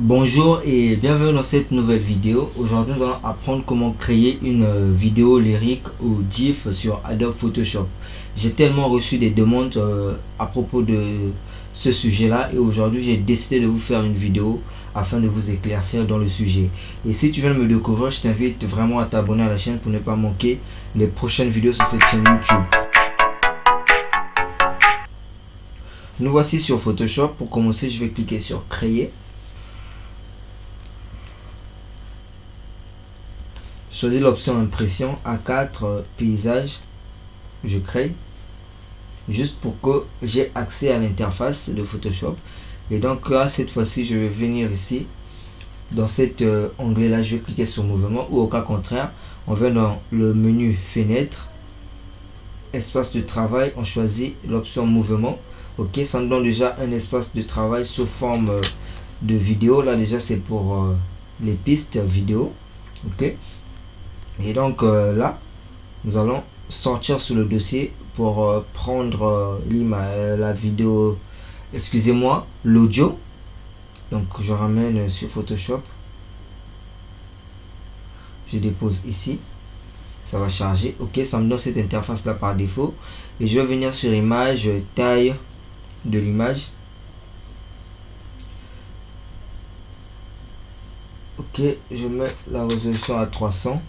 Bonjour et bienvenue dans cette nouvelle vidéo. Aujourd'hui nous allons apprendre comment créer une vidéo lyrique ou GIF sur Adobe Photoshop. J'ai tellement reçu des demandes à propos de ce sujet là et aujourd'hui j'ai décidé de vous faire une vidéo afin de vous éclaircir dans le sujet. Et si tu viens de me découvrir, je t'invite vraiment à t'abonner à la chaîne pour ne pas manquer les prochaines vidéos sur cette chaîne YouTube. Nous voici sur Photoshop. Pour commencer, je vais cliquer sur créer. Choisis l'option impression A4 paysage. Je crée juste pour que j'ai accès à l'interface de Photoshop. Et donc là, cette fois-ci, je vais venir ici dans cet onglet là, je vais cliquer sur mouvement, ou au cas contraire, on va dans le menu fenêtre, espace de travail, on choisit l'option mouvement. Ok, ça nous donne déjà un espace de travail sous forme de vidéo. Là déjà c'est pour les pistes vidéo. Ok, et donc là nous allons sortir sur le dossier pour prendre la vidéo, excusez-moi, l'audio. Donc je ramène sur Photoshop, je dépose ici, ça va charger. Ok, ça me donne cette interface là par défaut et je vais venir sur image, taille de l'image. Ok, je mets la résolution à 300.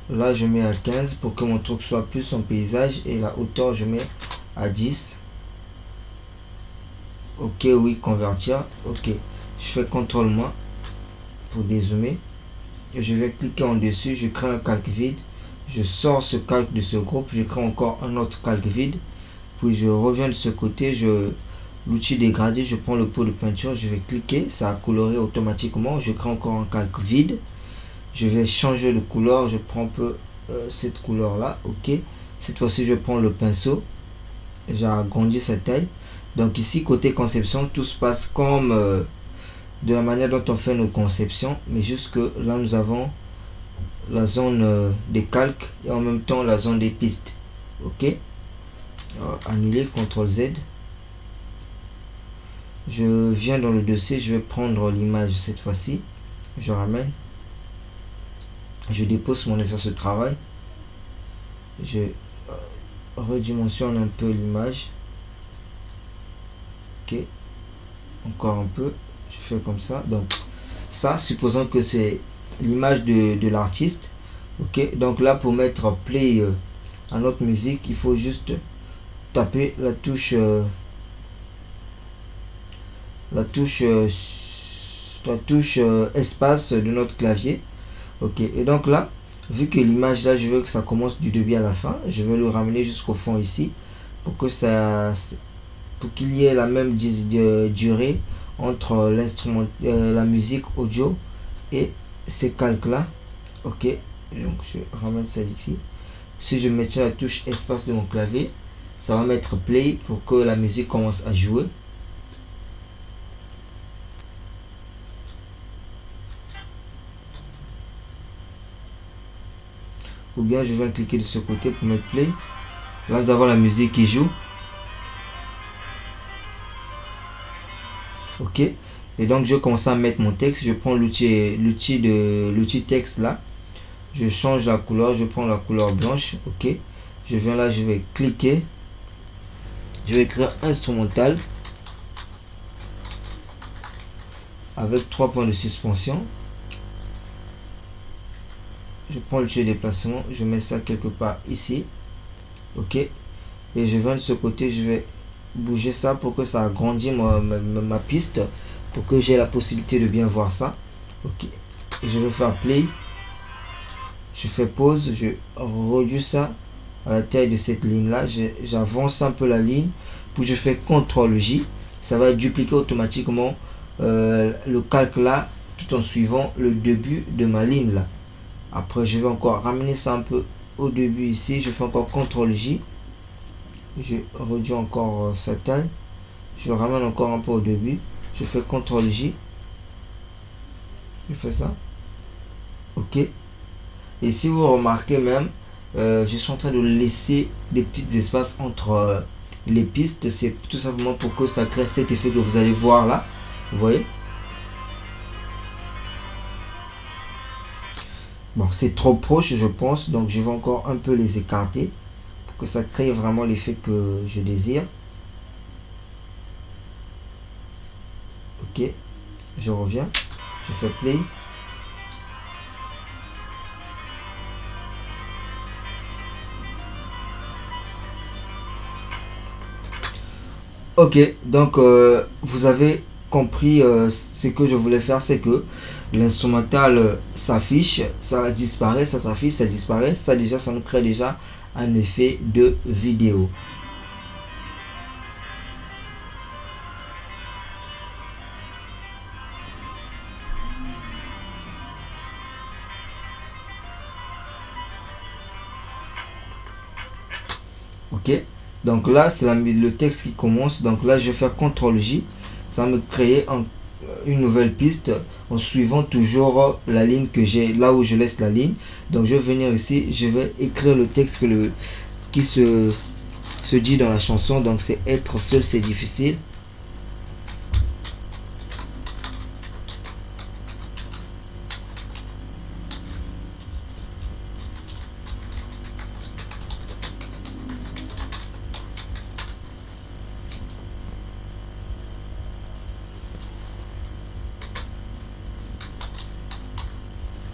Là je mets à 15 pour que mon truc soit plus en paysage, et la hauteur je mets à 10. Ok, oui, convertir. Ok, je fais CTRL- pour dézoomer et je vais cliquer en dessus, je crée un calque vide, je sors ce calque de ce groupe, je crée encore un autre calque vide, puis je reviens de ce côté, l'outil dégradé, je prends le pot de peinture, je vais cliquer, ça a coloré automatiquement, je crée encore un calque vide, je vais changer de couleur, je prends un peu cette couleur là. Ok, cette fois-ci je prends le pinceau, j'ai agrandi sa taille. Donc ici côté conception, tout se passe comme de la manière dont on fait nos conceptions, mais juste que là nous avons la zone des calques et en même temps la zone des pistes. Ok, annuler, CTRL Z. Je viens dans le dossier, je vais prendre l'image cette fois-ci, je ramène, je dépose mon espace de travail, je redimensionne un peu l'image. Ok, encore un peu, je fais comme ça. Donc ça, supposons que c'est l'image de l'artiste. Ok, donc là pour mettre play à notre musique, il faut juste taper la touche espace de notre clavier. Ok, et donc là, vu que l'image là, je veux que ça commence du début à la fin, je vais le ramener jusqu'au fond ici pour que pour qu'il y ait la même durée entre l'instrument, la musique audio et ces calques là. Ok, donc je ramène ça ici. Si je maintiens la touche espace de mon clavier, ça va mettre play pour que la musique commence à jouer. Ou bien je viens cliquer de ce côté pour mettre play. Là nous avons la musique qui joue. Ok, et donc je commence à mettre mon texte. Je prends l'outil texte là, je change la couleur, je prends la couleur blanche. Ok, je viens là, je vais cliquer, je vais écrire instrumental avec 3 points de suspension. Je prends l'outil déplacement, je mets ça quelque part ici. Ok, et je viens de ce côté, je vais bouger ça pour que ça agrandisse ma piste, pour que j'ai la possibilité de bien voir ça. Ok, et je vais faire play, je fais pause, je réduis ça à la taille de cette ligne là, j'avance un peu la ligne, puis je fais CTRL J, ça va dupliquer automatiquement le calque là tout en suivant le début de ma ligne là. Après je vais encore ramener ça un peu au début ici, je fais encore CTRL J, je réduis encore sa taille, je le ramène encore un peu au début, je fais CTRL J, je fais ça. Ok, et si vous remarquez même, je suis en train de laisser des petits espaces entre les pistes, c'est tout simplement pour que ça crée cet effet que vous allez voir là. Vous voyez? Bon, c'est trop proche, je pense, donc je vais encore un peu les écarter pour que ça crée vraiment l'effet que je désire. Ok, je reviens, je fais play. Ok, donc vous avez compris ce que je voulais faire, c'est que l'instrumental s'affiche, ça disparaît, ça s'affiche, ça disparaît. Ça déjà, ça nous crée déjà un effet de vidéo. Ok, donc là c'est le texte qui commence. Donc là je vais faire CTRL-J, ça va me créer une nouvelle piste en suivant toujours la ligne que j'ai, là où je laisse la ligne. Donc je vais venir ici, je vais écrire le texte qui se dit dans la chanson. Donc c'est être seul c'est difficile.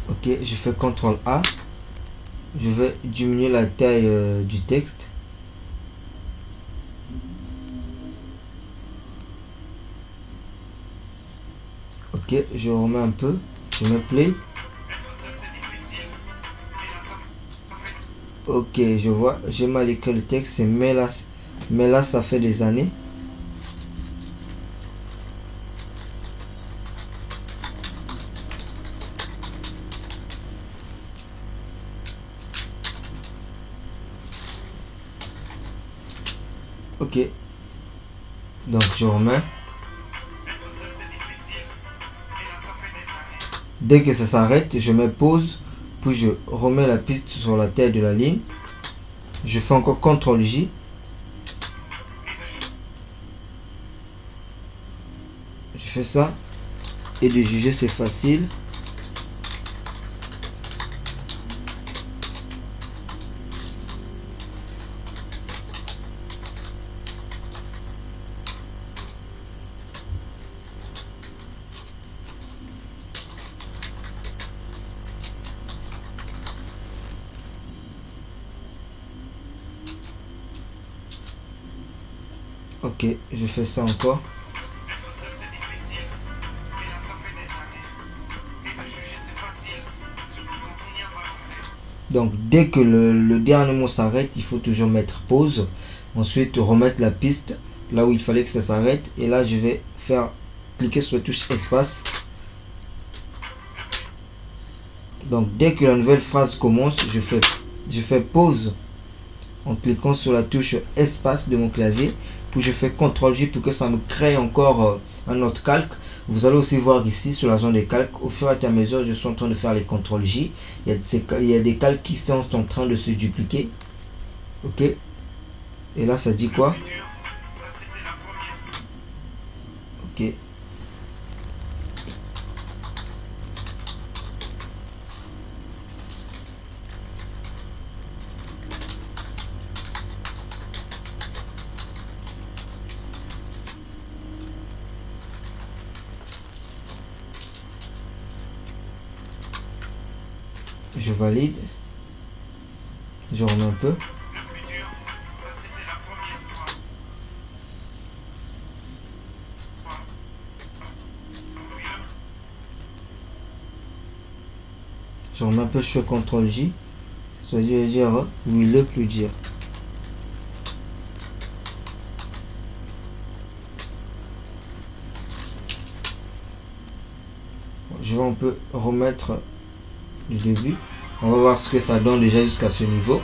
Ok, je fais CTRL A, je vais diminuer la taille du texte. Ok, je remets un peu, je mets play. Ok, je vois, j'ai mal écrit le texte, c'est mais là ça fait des années. Ok, donc je remets. Dès que ça s'arrête, je mets pause, puis je remets la piste sur la tête de la ligne. Je fais encore CTRL-J. Je fais ça. Et de juger, c'est facile. Ok, je fais ça encore. Donc dès que le dernier mot s'arrête, il faut toujours mettre pause. Ensuite remettre la piste là où il fallait que ça s'arrête. Et là je vais cliquer sur la touche espace. Donc dès que la nouvelle phrase commence, je fais pause en cliquant sur la touche espace de mon clavier. Puis je fais CTRL-J pour que ça me crée encore un autre calque. Vous allez aussi voir ici sur la zone des calques, au fur et à mesure je suis en train de faire les CTRL-J. Il y a des calques qui sont en train de se dupliquer. Ok. Et là ça dit quoi? Ok. Je valide. Je remets un peu. Je remets un peu sur CTRL-J. Ça veut dire oui, le plus dire. Je vais un peu remettre du début. On va voir ce que ça donne déjà jusqu'à ce niveau.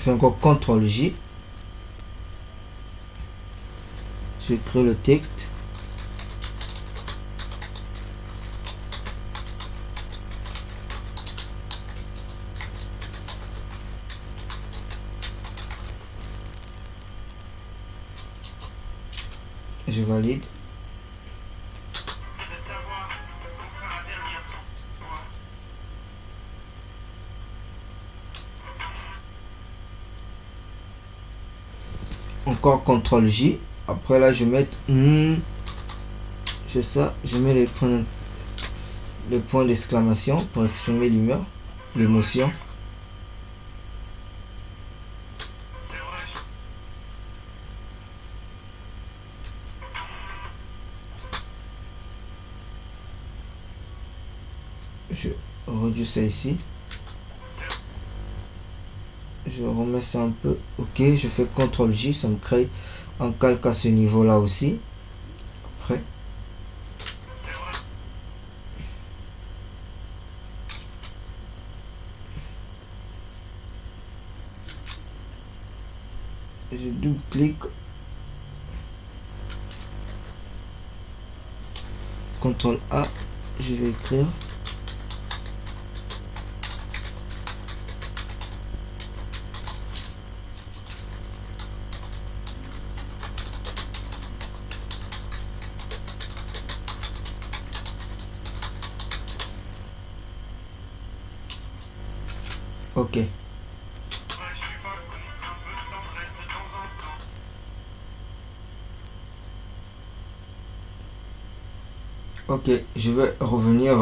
fais encore CTRL J. Je crée le texte. Je valide. Encore CTRL J. Après là, je vais mettre je ça, je mets les points d'exclamation pour exprimer l'humeur, l'émotion. Je réduis ça ici. Je remets ça un peu. Ok, je fais CTRL J, ça me crée un calque à ce niveau là aussi. Après. Je double-clique. CTRL A, je vais écrire. Ok. Ok, je vais revenir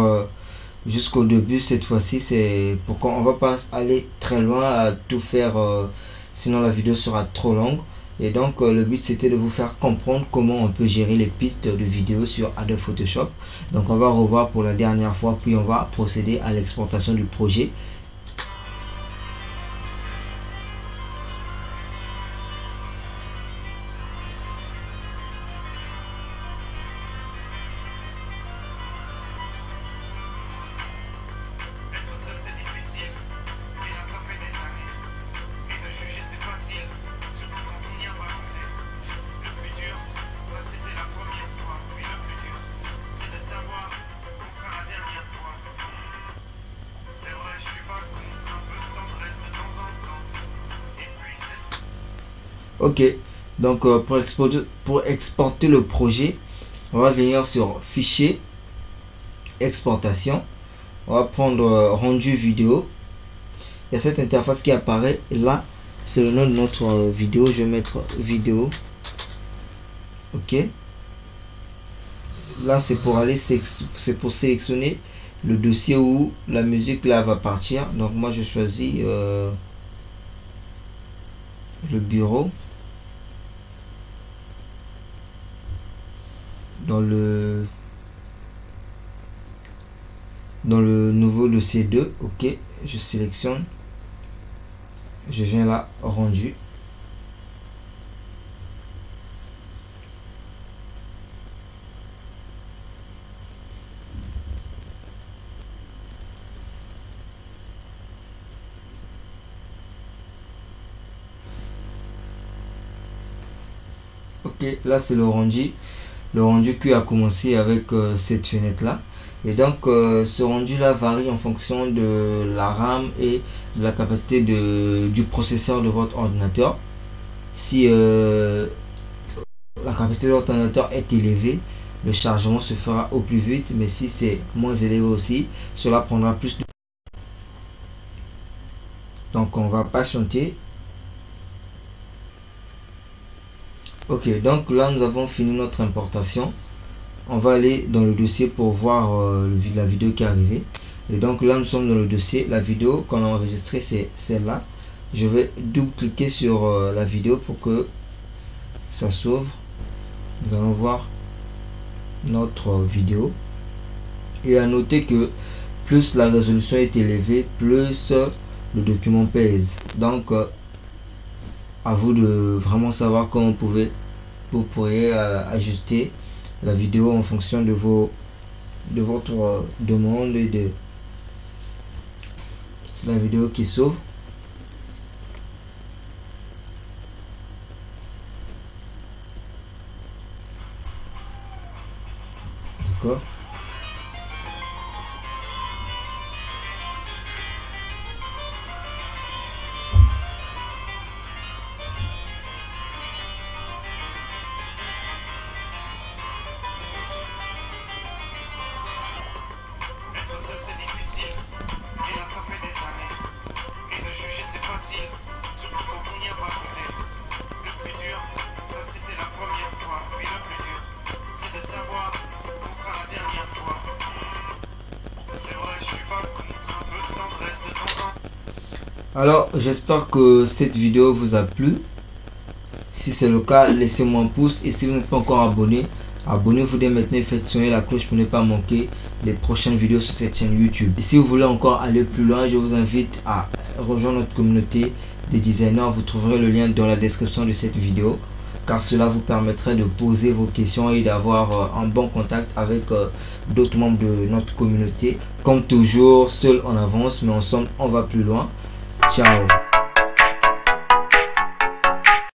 jusqu'au début cette fois-ci. C'est pourquoi on va pas aller très loin à tout faire, sinon la vidéo sera trop longue. Et donc le but c'était de vous faire comprendre comment on peut gérer les pistes de vidéo sur Adobe Photoshop. Donc on va revoir pour la dernière fois, puis on va procéder à l'exportation du projet. Ok, donc pour exporter le projet, on va venir sur Fichier, Exportation. On va prendre rendu vidéo. Il y a cette interface qui apparaît là, c'est le nom de notre vidéo. Je vais mettre vidéo. Ok. Là c'est pour aller, c'est pour sélectionner le dossier où la musique là va partir. Donc moi je choisis le bureau. Dans le nouveau dossier 2, ok, je sélectionne, je viens là, rendu. Ok, là c'est le rendu. Le rendu qui a commencé avec cette fenêtre là. Et donc ce rendu là varie en fonction de la RAM et de la capacité du processeur de votre ordinateur. Si la capacité de votre ordinateur est élevée, le chargement se fera au plus vite, mais si c'est moins élevé aussi, cela prendra plus de temps. Donc on va patienter. Ok, donc là nous avons fini notre importation. On va aller dans le dossier pour voir la vidéo qui est arrivée. Et donc là nous sommes dans le dossier. La vidéo qu'on a enregistrée c'est celle-là. Je vais double-cliquer sur la vidéo pour que ça s'ouvre. Nous allons voir notre vidéo. Et à noter que plus la résolution est élevée, plus le document pèse. Donc à vous de vraiment savoir comment vous pourriez ajuster la vidéo en fonction de votre demande et de c'est la vidéo qui s'ouvre. D'accord. Être seul c'est difficile, et là ça fait des années. Et de juger c'est facile, surtout quand on n'y a pas goûté. Le plus dur, c'était la première fois. Puis le plus dur, c'est de savoir qu'on sera la dernière fois. C'est vrai, je suis pas contre un peu de tendresse de temps en temps. Alors, j'espère que cette vidéo vous a plu. Si c'est le cas, laissez-moi un pouce. Et si vous n'êtes pas encore abonné, abonnez-vous dès maintenant et faites sonner la cloche pour ne pas manquer les prochaines vidéos sur cette chaîne YouTube. Et si vous voulez encore aller plus loin, je vous invite à rejoindre notre communauté des designers. Vous trouverez le lien dans la description de cette vidéo, car cela vous permettrait de poser vos questions et d'avoir un bon contact avec d'autres membres de notre communauté. Comme toujours, seul on avance, mais ensemble on va plus loin. Ciao.